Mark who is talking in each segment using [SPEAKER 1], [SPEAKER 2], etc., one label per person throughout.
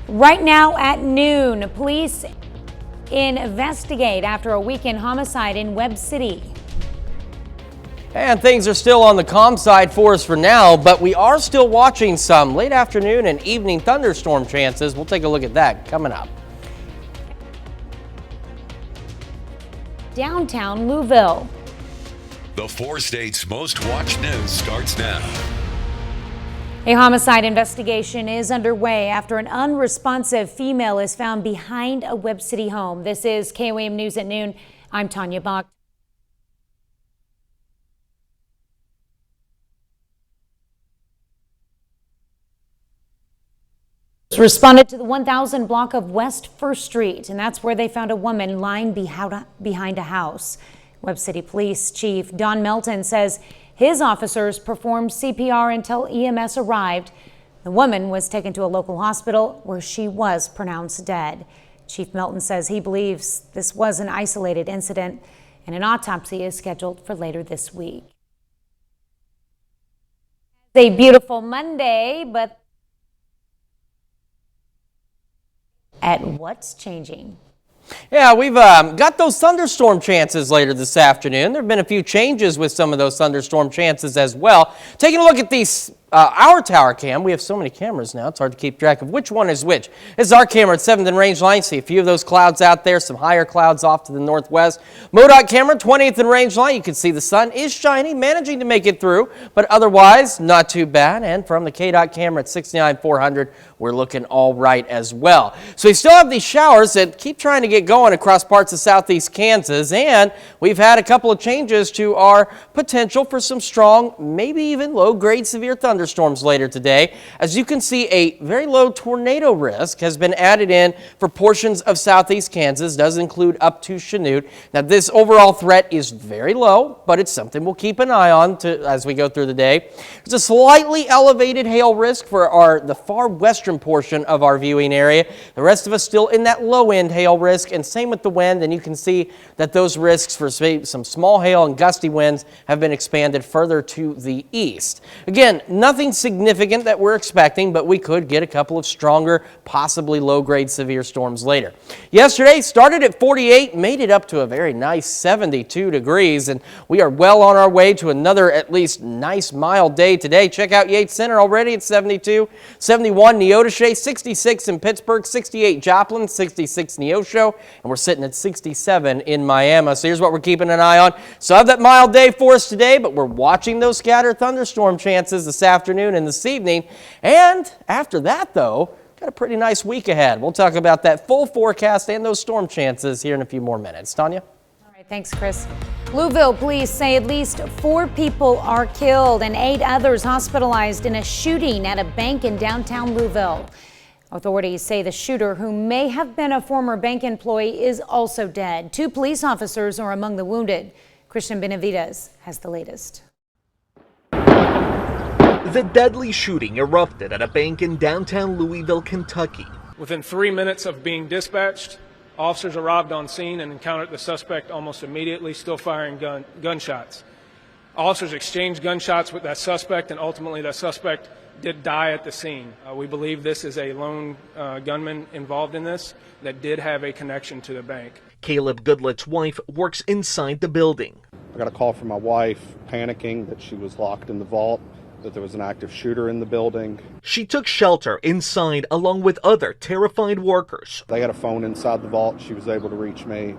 [SPEAKER 1] Right now at noon, police investigate after a weekend homicide in Webb City.
[SPEAKER 2] And things are still on the calm side for us for now, but we are still watching some late afternoon and evening thunderstorm chances. We'll take a look at that coming up.
[SPEAKER 1] Downtown Louisville.
[SPEAKER 3] The 4 states' most watched news starts now.
[SPEAKER 1] A homicide investigation is underway after an unresponsive female is found behind a Webb City home. This is KOAM News at noon. I'm Tanya Bach. Responded to the 1000 block of West 1st Street, and that's where they found a woman lying behind a house. Webb City Police Chief Don Melton says his officers performed CPR until EMS arrived. The woman was taken to a local hospital where she was pronounced dead. Chief Melton says he believes this was an isolated incident and an autopsy is scheduled for later this week. It's a beautiful Monday, but at what's changing?
[SPEAKER 2] Yeah, we've got those thunderstorm chances later this afternoon. There have been a few changes with some of those thunderstorm chances as well. Taking a look at these, our tower cam. We have so many cameras now, it's hard to keep track of which one is which. This is our camera at 7th and Range Line. See a few of those clouds out there, some higher clouds off to the northwest. MoDOT camera, 20th and Range Line. You can see the sun is shining, managing to make it through, but otherwise not too bad. And from the KDOT camera at 69,400, we're looking all right as well. So we still have these showers that keep trying to get going across parts of southeast Kansas, and we've had a couple of changes to our potential for some strong, maybe even low-grade severe thunderstorms later today. As you can see, a very low tornado risk has been added in for portions of southeast Kansas. Does include up to Chanute. Now, this overall threat is very low, but it's something we'll keep an eye on as we go through the day. There's a slightly elevated hail risk for the far western portion of our viewing area. The rest of us still in that low-end hail risk, and same with the wind, and you can see that those risks for some small hail and gusty winds have been expanded further to the east. Again, nothing significant that we're expecting, but we could get a couple of stronger, possibly low-grade severe storms later. Yesterday started at 48, made it up to a very nice 72 degrees, and we are well on our way to another at least nice mild day today. Check out Yates Center already at 72, 71 Neosho, 66 in Pittsburgh, 68 Joplin, 66 Neosho, and we're sitting at 67 in Miami. So here's what we're keeping an eye on. So have that mild day for us today, but we're watching those scattered thunderstorm chances this afternoon and this evening. And after that, though, got a pretty nice week ahead. We'll talk about that full forecast and those storm chances here in a few more minutes. Tanya?
[SPEAKER 1] All right, thanks, Chris. Louisville police say at least 4 people are killed and 8 others hospitalized in a shooting at a bank in downtown Louisville. Authorities say the shooter, who may have been a former bank employee, is also dead. 2 police officers are among the wounded. Christian Benavides has the latest.
[SPEAKER 4] The deadly shooting erupted at a bank in downtown Louisville, Kentucky.
[SPEAKER 5] Within 3 minutes of being dispatched, officers arrived on scene and encountered the suspect almost immediately, still firing gunshots. Officers exchanged gunshots with that suspect, and ultimately that suspect did die at the scene. We believe this is a lone gunman involved in this that did have a connection to the bank.
[SPEAKER 4] Caleb Goodlet's wife works inside the building.
[SPEAKER 6] I got a call from my wife panicking that she was locked in the vault, that there was an active shooter in the building.
[SPEAKER 4] She took shelter inside along with other terrified workers.
[SPEAKER 6] They had a phone inside the vault. She was able to reach me.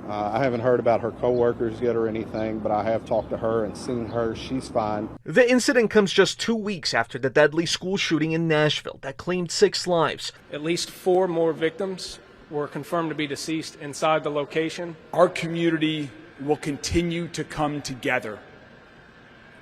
[SPEAKER 6] I haven't heard about her co-workers yet or anything, but I have talked to her and seen her. She's fine.
[SPEAKER 4] The incident comes just 2 weeks after the deadly school shooting in Nashville that claimed 6 lives.
[SPEAKER 5] At least 4 more victims were confirmed to be deceased inside the location.
[SPEAKER 7] Our community will continue to come together.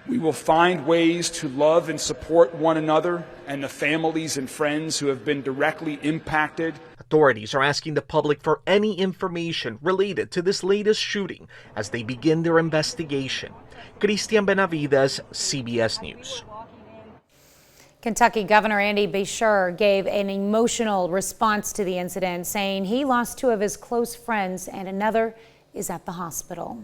[SPEAKER 7] We will find ways to love and support one another and the families and friends who have been directly impacted.
[SPEAKER 4] Authorities are asking the public for any information related to this latest shooting as they begin their investigation. Christian Benavides, CBS News.
[SPEAKER 1] Kentucky Governor Andy Beshear gave an emotional response to the incident, saying he lost 2 of his close friends and another is at the hospital.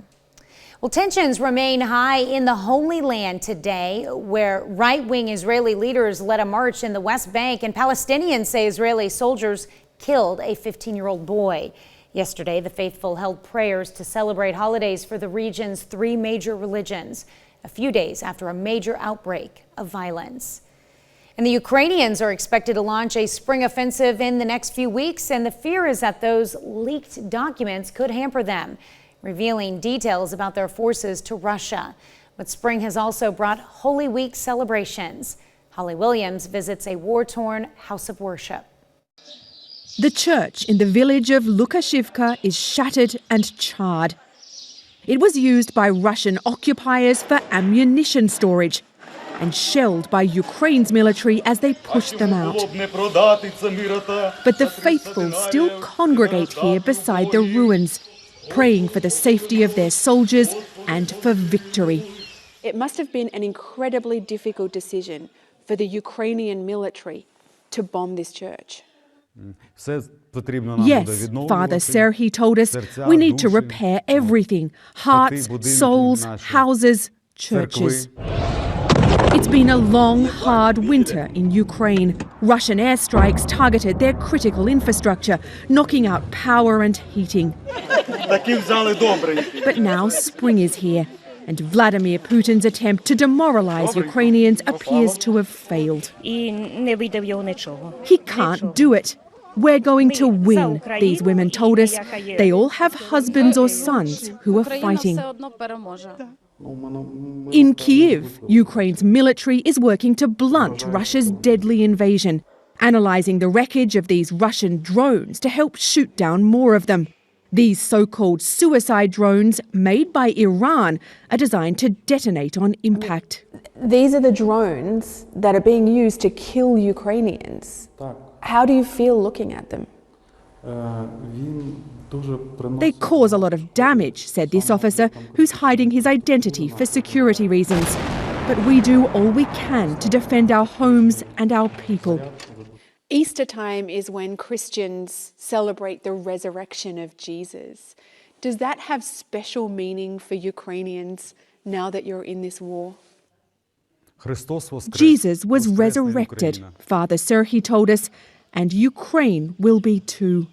[SPEAKER 1] Well, tensions remain high in the Holy Land today, where right-wing Israeli leaders led a march in the West Bank, and Palestinians say Israeli soldiers killed a 15-year-old boy. Yesterday, the faithful held prayers to celebrate holidays for the region's three major religions, a few days after a major outbreak of violence. And the Ukrainians are expected to launch a spring offensive in the next few weeks, and the fear is that those leaked documents could hamper them, revealing details about their forces to Russia. But spring has also brought Holy Week celebrations. Holly Williams visits a war-torn house of worship.
[SPEAKER 8] The church in the village of Lukashivka is shattered and charred. It was used by Russian occupiers for ammunition storage and shelled by Ukraine's military as they pushed them out. But the faithful still congregate here beside the ruins, praying for the safety of their soldiers and for victory.
[SPEAKER 9] It must have been an incredibly difficult decision for the Ukrainian military to bomb this church.
[SPEAKER 8] Yes, Father Serhiy told us, we need to repair everything: hearts, souls, houses, churches. It's been a long, hard winter in Ukraine. Russian airstrikes targeted their critical infrastructure, knocking out power and heating. But now spring is here, and Vladimir Putin's attempt to demoralize Ukrainians appears to have failed. He can't do it. We're going to win, these women told us. They all have husbands or sons who are fighting. In Kyiv, Ukraine's military is working to blunt Russia's deadly invasion, analysing the wreckage of these Russian drones to help shoot down more of them. These so-called suicide drones, made by Iran, are designed to detonate on impact.
[SPEAKER 9] These are the drones that are being used to kill Ukrainians. How do you feel looking at them?
[SPEAKER 8] They cause a lot of damage, said this officer, who's hiding his identity for security reasons. But we do all we can to defend our homes and our people.
[SPEAKER 9] Easter time is when Christians celebrate the resurrection of Jesus. Does that have special meaning for Ukrainians now that you're in this war?
[SPEAKER 8] Jesus was resurrected, Father Serhiy told us, and Ukraine will be too.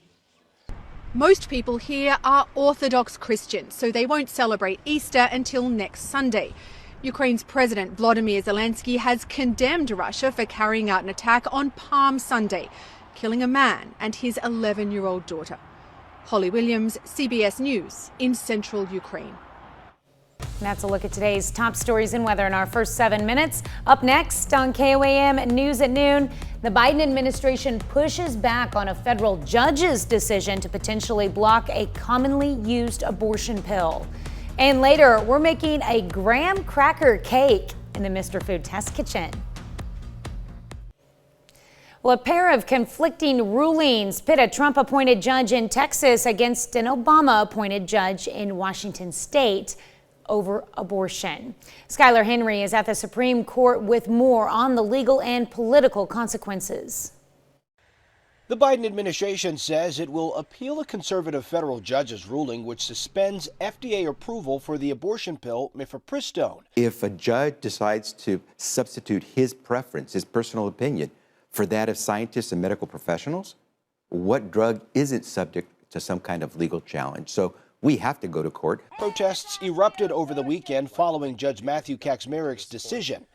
[SPEAKER 10] Most people here are Orthodox Christians, so they won't celebrate Easter until next Sunday. Ukraine's President Volodymyr Zelensky has condemned Russia for carrying out an attack on Palm Sunday, killing a man and his 11-year-old daughter. Holly Williams, CBS News in central Ukraine.
[SPEAKER 1] That's a look at today's top stories and weather in our first 7 minutes. Up next on KOAM News at noon, the Biden administration pushes back on a federal judge's decision to potentially block a commonly used abortion pill. And later, we're making a graham cracker cake in the Mr. Food Test Kitchen. Well, a pair of conflicting rulings pit a Trump-appointed judge in Texas against an Obama-appointed judge in Washington state over abortion. Skylar Henry is at the Supreme Court with more on the legal and political consequences.
[SPEAKER 11] The Biden administration says it will appeal a conservative federal judge's ruling which suspends FDA approval for the abortion pill mifepristone.
[SPEAKER 12] If a judge decides to substitute his preference, his personal opinion, for that of scientists and medical professionals, what drug isn't subject to some kind of legal challenge? So we have to go to court.
[SPEAKER 11] Protests erupted over the weekend following Judge Matthew Kaczmarek's decision.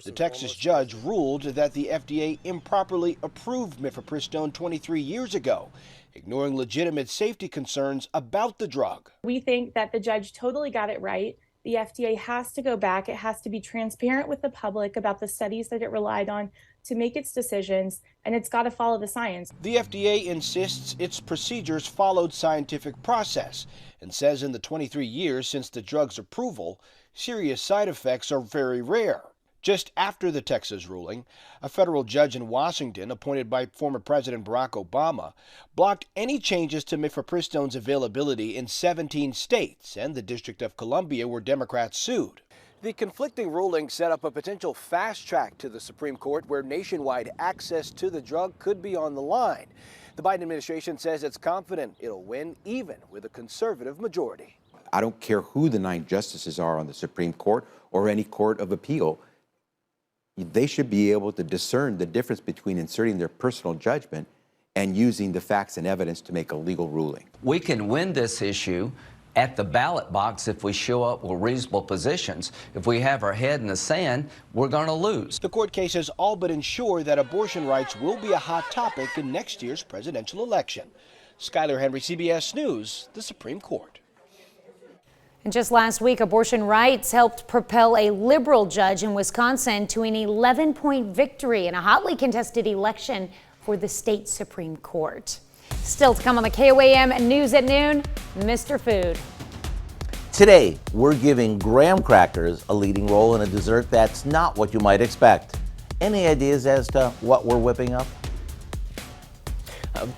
[SPEAKER 11] The Texas judge ruled that the FDA improperly approved mifepristone 23 years ago, ignoring legitimate safety concerns about the drug.
[SPEAKER 13] We think that the judge totally got it right. The FDA has to go back. It has to be transparent with the public about the studies that it relied on to make its decisions, and it's got to follow the science.
[SPEAKER 11] The FDA insists its procedures followed scientific process and says in the 23 years since the drug's approval, serious side effects are very rare. Just after the Texas ruling, a federal judge in Washington, appointed by former President Barack Obama, blocked any changes to mifepristone's availability in 17 states and the District of Columbia, where Democrats sued. The conflicting ruling set up a potential fast track to the Supreme Court where nationwide access to the drug could be on the line. The Biden administration says it's confident it'll win even with a conservative majority.
[SPEAKER 12] I don't care who the 9 justices are on the Supreme Court or any court of appeal. They should be able to discern the difference between inserting their personal judgment and using the facts and evidence to make a legal ruling.
[SPEAKER 14] We can win this issue at the ballot box if we show up with reasonable positions. If we have our head in the sand, we're going to lose.
[SPEAKER 11] The court cases all but ensure that abortion rights will be a hot topic in next year's presidential election. Skylar Henry, CBS News, the Supreme Court.
[SPEAKER 1] And just last week, abortion rights helped propel a liberal judge in Wisconsin to an 11-point victory in a hotly contested election for the state Supreme Court. Still to come on the KOAM News at Noon, Mr. Food.
[SPEAKER 15] Today, we're giving graham crackers a leading role in a dessert that's not what you might expect. Any ideas as to what we're whipping up?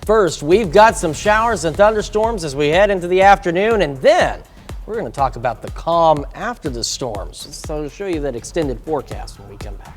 [SPEAKER 2] First, we've got some showers and thunderstorms as we head into the afternoon, and then we're going to talk about the calm after the storms. So I'll show you that extended forecast when we come back.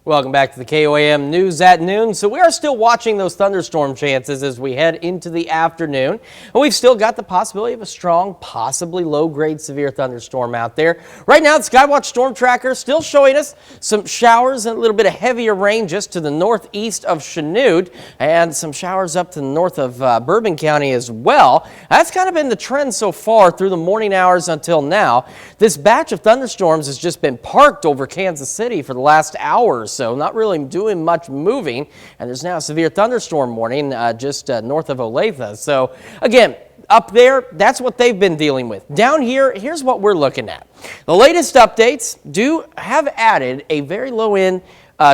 [SPEAKER 2] Welcome back to the KOAM News at Noon. So we are still watching those thunderstorm chances as we head into the afternoon. And we've still got the possibility of a strong, possibly low-grade severe thunderstorm out there. Right now, the Skywatch Storm Tracker is still showing us some showers and a little bit of heavier rain just to the northeast of Chanute and some showers up to the north of Bourbon County as well. That's kind of been the trend so far through the morning hours until now. This batch of thunderstorms has just been parked over Kansas City for the last hour or so, not really doing much moving, and there's now a severe thunderstorm warning just north of Olathe. So again, up there, that's what they've been dealing with. Down here, here's what we're looking at. The latest updates do have added a very low-end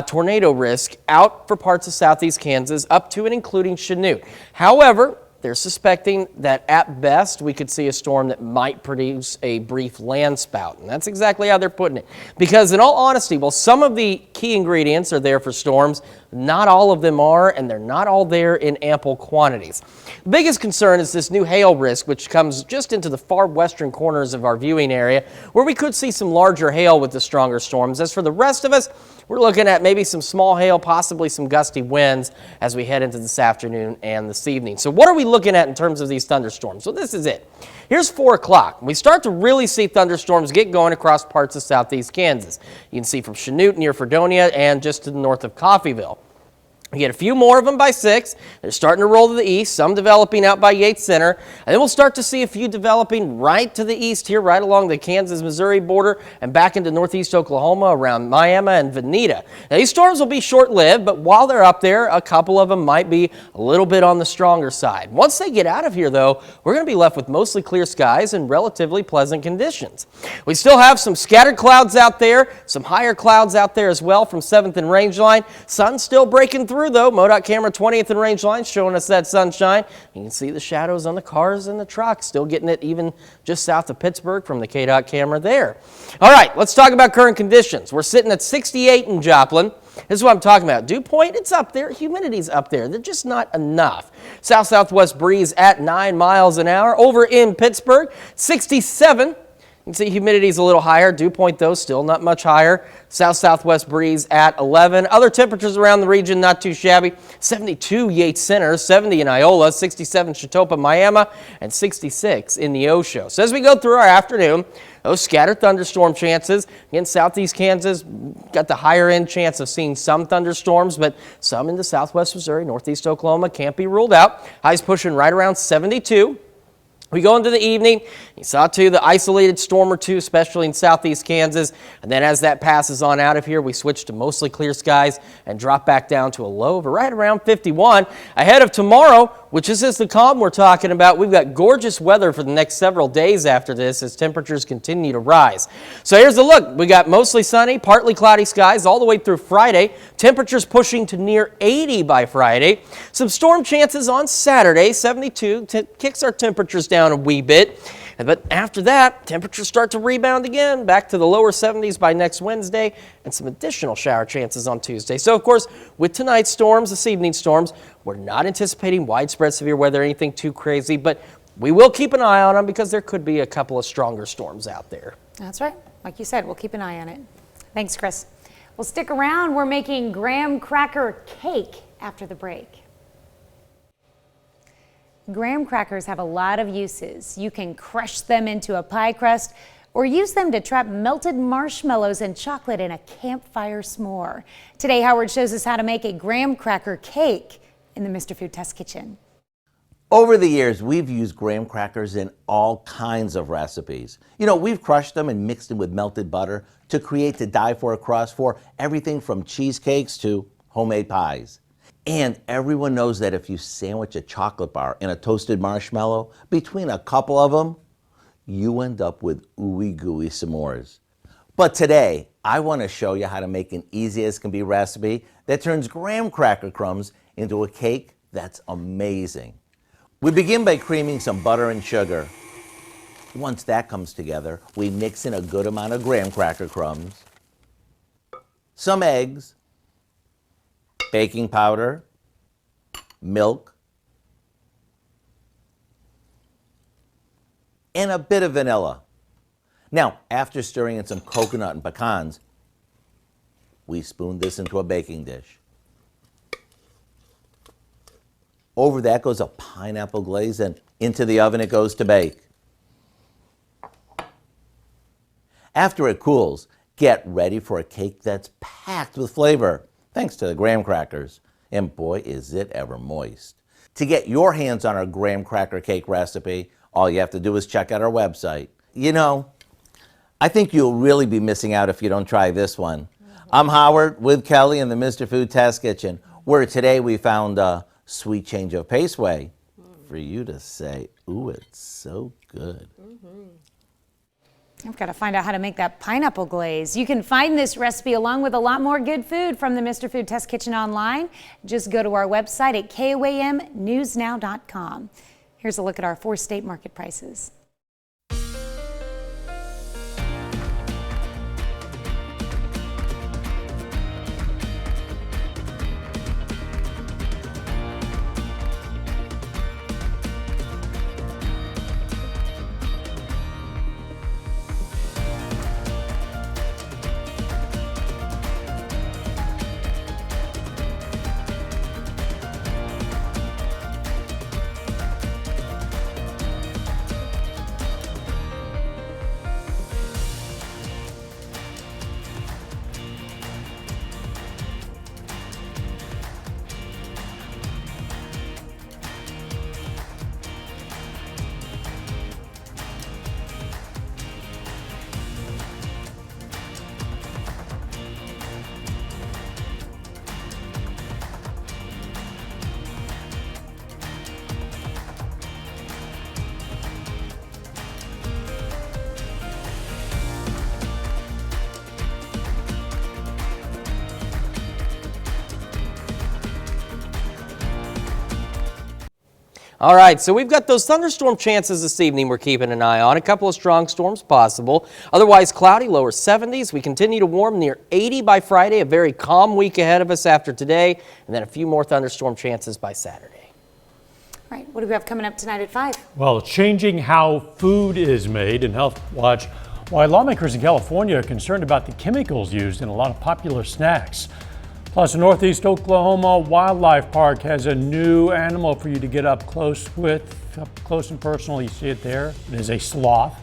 [SPEAKER 2] tornado risk out for parts of southeast Kansas, up to and including Chanute. However, they're suspecting that at best we could see a storm that might produce a brief land spout. And that's exactly how they're putting it. Because in all honesty, while some of the key ingredients are there for storms, not all of them are, and they're not all there in ample quantities. The biggest concern is this new hail risk, which comes just into the far western corners of our viewing area, where we could see some larger hail with the stronger storms. As for the rest of us, we're looking at maybe some small hail, possibly some gusty winds as we head into this afternoon and this evening. So what are we looking at in terms of these thunderstorms? So this is it. Here's 4 o'clock. We start to really see thunderstorms get going across parts of southeast Kansas. You can see from Chanute near Fredonia and just to the north of Coffeyville. We get a few more of them by 6. They're starting to roll to the east, some developing out by Yates Center. And then we'll start to see a few developing right to the east here, right along the Kansas-Missouri border and back into northeast Oklahoma around Miami and Veneta. Now, these storms will be short-lived, but while they're up there, a couple of them might be a little bit on the stronger side. Once they get out of here, though, we're going to be left with mostly clear skies and relatively pleasant conditions. We still have some scattered clouds out there, some higher clouds out there as well from 7th and Rangeline. Sun's still breaking through, though. MoDOT camera 20th and Rangeline showing us that sunshine. You can see the shadows on the cars and the trucks, still getting it even just south of Pittsburgh from the KDOT camera there. All right, let's talk about current conditions. We're sitting at 68 in Joplin. This is what I'm talking about. Dew point, it's up there. Humidity's up there. They're just not enough. South-southwest breeze at 9 miles an hour. Over in Pittsburgh, 67. You can see humidity's a little higher. Dew point, though, still not much higher. South-southwest breeze at 11. Other temperatures around the region, not too shabby. 72 Yates Center, 70 in Iola, 67 Chautauqua, Miami, and 66 in Neosho. So as we go through our afternoon, those scattered thunderstorm chances. Again, southeast Kansas got the higher end chance of seeing some thunderstorms, but some into southwest Missouri, northeast Oklahoma can't be ruled out. Highs pushing right around 72. We go into the evening, you saw too the isolated storm or two, especially in southeast Kansas. And then as that passes on out of here, we switch to mostly clear skies and drop back down to a low of right around 51. Ahead of tomorrow, which is the calm we're talking about, we've got gorgeous weather for the next several days after this as temperatures continue to rise. So here's a look. We got mostly sunny, partly cloudy skies all the way through Friday. Temperatures pushing to near 80 by Friday. Some storm chances on Saturday, 72. Kicks our temperatures down a wee bit. But after that, temperatures start to rebound again, back to the lower 70s by next Wednesday, and some additional shower chances on Tuesday. So, of course, with tonight's storms, this evening's storms, we're not anticipating widespread severe weather, anything too crazy, but we will keep an eye on them because there could be a couple of stronger storms out there.
[SPEAKER 1] That's right. Like you said, we'll keep an eye on it. Thanks, Chris. Well, stick around. We're making graham cracker cake after the break. Graham crackers have a lot of uses. You can crush them into a pie crust or use them to trap melted marshmallows and chocolate in a campfire s'more. Today, Howard shows us how to make a graham cracker cake in the Mr. Food Test Kitchen.
[SPEAKER 15] Over the years, we've used graham crackers in all kinds of recipes. You know, we've crushed them and mixed them with melted butter to create the die-for crust for everything from cheesecakes to homemade pies. And everyone knows that if you sandwich a chocolate bar in a toasted marshmallow, between a couple of them, you end up with ooey gooey s'mores. But today, I want to show you how to make an easy as can be recipe that turns graham cracker crumbs into a cake that's amazing. We begin by creaming some butter and sugar. Once that comes together, we mix in a good amount of graham cracker crumbs, some eggs, baking powder, milk, and a bit of vanilla. Now, after stirring in some coconut and pecans, we spoon this into a baking dish. Over that goes a pineapple glaze, and into the oven it goes to bake. After it cools, get ready for a cake that's packed with flavor, thanks to the graham crackers. And boy, is it ever moist. To get your hands on our graham cracker cake recipe, all you have to do is check out our website. You know, I think you'll really be missing out if you don't try this one. I'm Howard with Kelly in the Mr. Food Test Kitchen, where today we found a sweet change of pace way for you to say, ooh, it's so good.
[SPEAKER 1] I've got to find out how to make that pineapple glaze. You can find this recipe along with a lot more good food from the Mr. Food Test Kitchen online. Just go to our website at KOAMnewsnow.com. Here's a look at our 4-state market prices.
[SPEAKER 2] All right, so we've got those thunderstorm chances this evening we're keeping an eye on. A couple of strong storms possible. Otherwise cloudy, lower 70s. We continue to warm near 80 by Friday. A very calm week ahead of us after today. And then a few more thunderstorm chances by Saturday.
[SPEAKER 1] All right, what do we have coming up tonight at 5?
[SPEAKER 16] Well, changing how food is made and Health Watch, why lawmakers in California are concerned about the chemicals used in a lot of popular snacks. Plus, the Northeast Oklahoma Wildlife Park has a new animal for you to get up close and personal. You see it there. It is a sloth,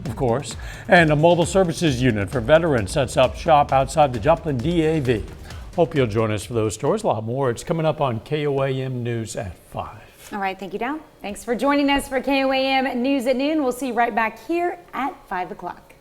[SPEAKER 16] of course. And a mobile services unit for veterans sets up shop outside the Joplin DAV. Hope you'll join us for those stories. A lot more. It's coming up on KOAM News at 5.
[SPEAKER 1] All right, thank you, Dow. Thanks for joining us for KOAM News at Noon. We'll see you right back here at 5 o'clock.